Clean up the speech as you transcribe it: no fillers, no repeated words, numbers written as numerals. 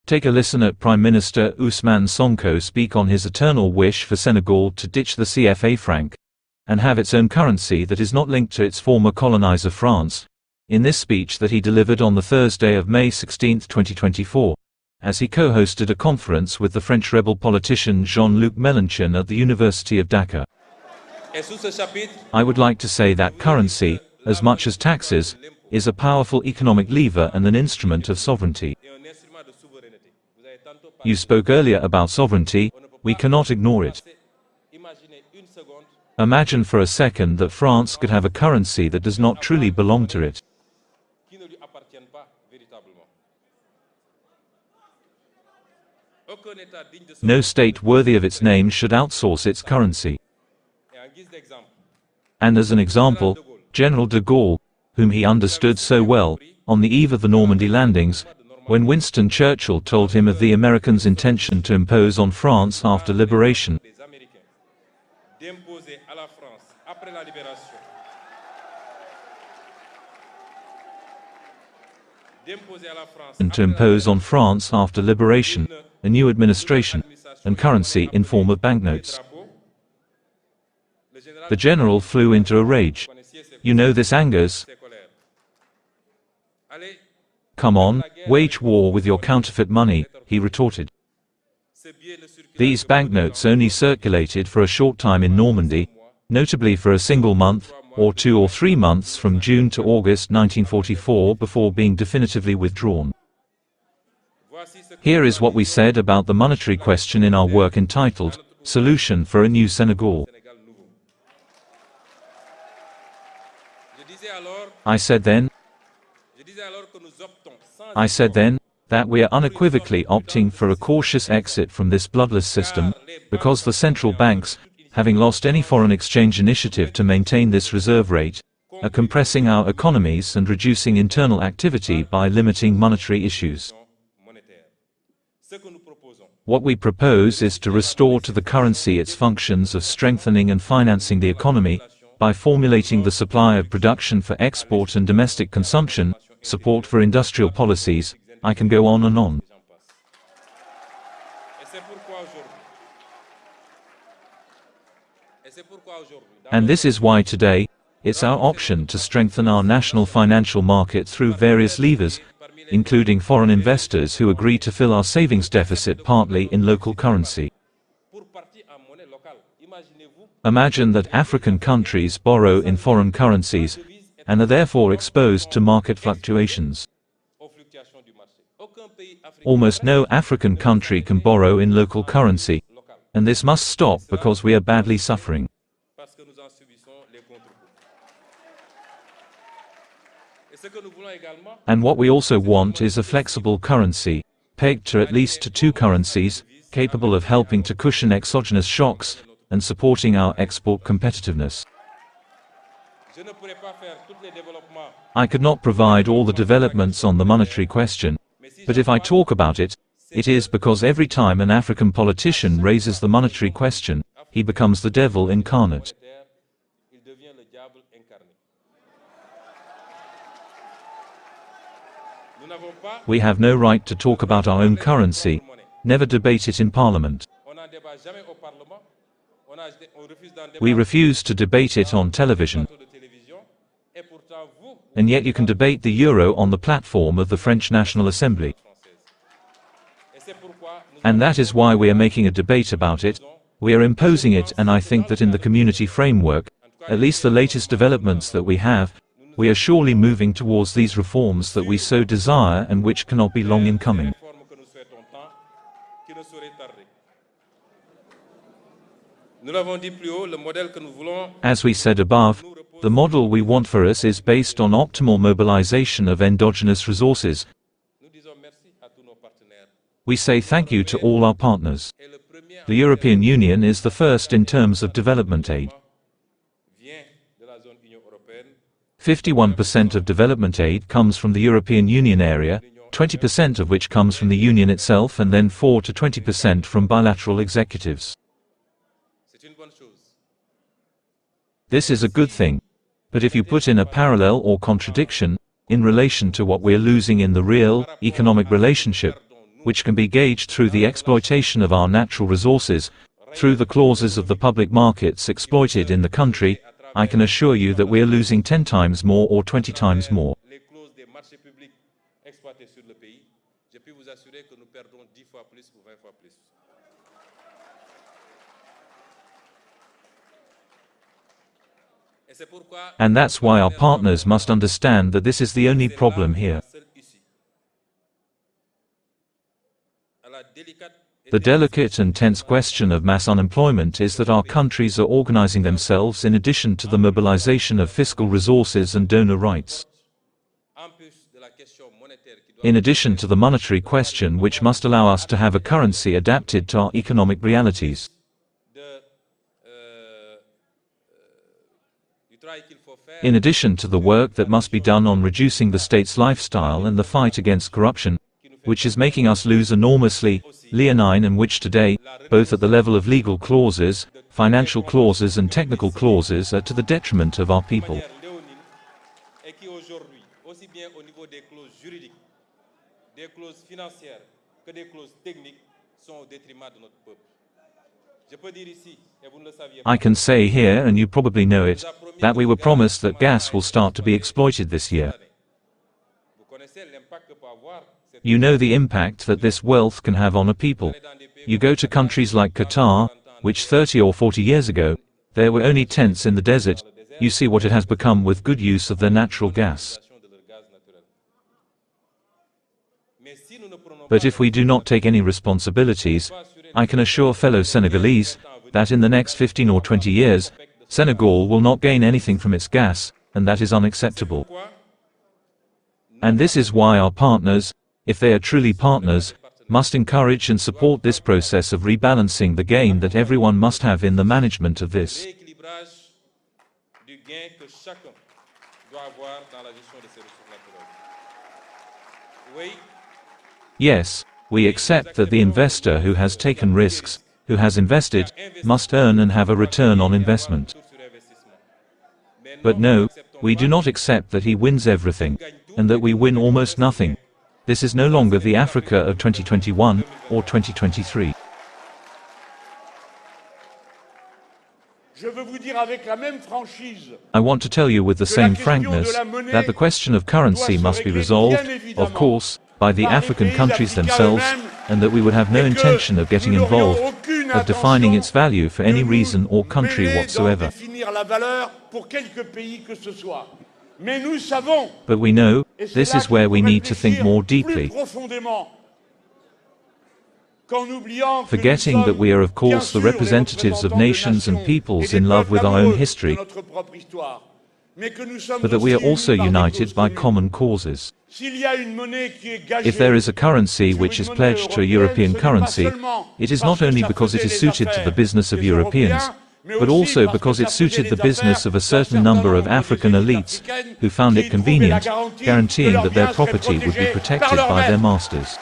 Take a listen at Prime Minister Ousmane Sonko speak on his eternal wish for Senegal to ditch the CFA Franc and have its own currency that is not linked to its former colonizer France, in this speech that he delivered on the Thursday of May 16, 2024, as he co-hosted a conference with the French rebel politician Jean-Luc Melenchon at the University of Dakar. I would like to say that currency, as much as taxes, is a powerful economic lever and an instrument of sovereignty. You spoke earlier about sovereignty, we cannot ignore it. Imagine for a second that France could have a currency that does not truly belong to it. No state worthy of its name should outsource its currency. And as an example, General de Gaulle, whom he understood so well, on the eve of the Normandy landings, when Winston Churchill told him of the Americans' intention to impose on France after liberation, a new administration, and currency in form of banknotes. The general flew into a rage. You know this angers. Come on, wage war with your counterfeit money, he retorted. These banknotes only circulated for a short time in Normandy, notably for a single month, or 2 or 3 months from June to August 1944 before being definitively withdrawn. Here is what we said about the monetary question in our work entitled, Solution for a New Senegal. I said then that we are unequivocally opting for a cautious exit from this bloodless system, because the central banks, having lost any foreign exchange initiative to maintain this reserve rate, are compressing our economies and reducing internal activity by limiting monetary issues. What we propose is to restore to the currency its functions of strengthening and financing the economy, by formulating the supply of production for export and domestic consumption, support for industrial policies, I can go on and on. And this is why today, it's our option to strengthen our national financial market through various levers, including foreign investors who agree to fill our savings deficit partly in local currency. Imagine that African countries borrow in foreign currencies, and are therefore exposed to market fluctuations. Almost no African country can borrow in local currency, and this must stop because we are badly suffering. And what we also want is a flexible currency, pegged to at least 2 currencies, capable of helping to cushion exogenous shocks, and supporting our export competitiveness. I could not provide all the developments on the monetary question, but if I talk about it, it is because every time an African politician raises the monetary question, he becomes the devil incarnate. We have no right to talk about our own currency, never debate it in Parliament. We refuse to debate it on television. And yet you can debate the euro on the platform of the French National Assembly. And that is why we are making a debate about it, we are imposing it, and I think that in the community framework, at least the latest developments that we have, we are surely moving towards these reforms that we so desire and which cannot be long in coming. As we said above, the model we want for us is based on optimal mobilization of endogenous resources. We say thank you to all our partners. The European Union is the first in terms of development aid. 51% of development aid comes from the European Union area, 20% of which comes from the Union itself, and then 4 to 20% from bilateral executives. This is a good thing. But if you put in a parallel or contradiction, in relation to what we are losing in the real, economic relationship, which can be gauged through the exploitation of our natural resources, through the clauses of the public markets exploited in the country, I can assure you that we are losing 10 times more or 20 times more. And that's why our partners must understand that this is the only problem here. The delicate and tense question of mass unemployment is that our countries are organizing themselves in addition to the mobilization of fiscal resources and donor rights. In addition to the monetary question, which must allow us to have a currency adapted to our economic realities. In addition to the work that must be done on reducing the state's lifestyle and the fight against corruption, which is making us lose enormously, leonine, and which today, both at the level of legal clauses, financial clauses and technical clauses, are to the detriment of our people. I can say here, and you probably know it, that we were promised that gas will start to be exploited this year. You know the impact that this wealth can have on a people. You go to countries like Qatar, which 30 or 40 years ago, there were only tents in the desert, you see what it has become with good use of their natural gas. But if we do not take any responsibilities, I can assure fellow Senegalese, that in the next 15 or 20 years, Senegal will not gain anything from its gas, and that is unacceptable. And this is why our partners, if they are truly partners, must encourage and support this process of rebalancing the gain that everyone must have in the management of this. Yes, we accept that the investor who has taken risks, who has invested, must earn and have a return on investment. But no, we do not accept that he wins everything, and that we win almost nothing. This is no longer the Africa of 2021 or 2023. I want to tell you with the same frankness that the question of currency must be resolved, of course, by the African countries themselves, and that we would have no intention of getting involved, of defining its value for any reason or country whatsoever. But we know, this is where we need to think more deeply, forgetting that we are of course the representatives of nations and peoples in love with our own history, but that we are also united by common causes. If there is a currency which is pledged to a European currency, it is not only because it is suited to the business of Europeans, but also because it suited the business of a certain number of African elites, who found it convenient, guaranteeing that their property would be protected by their masters.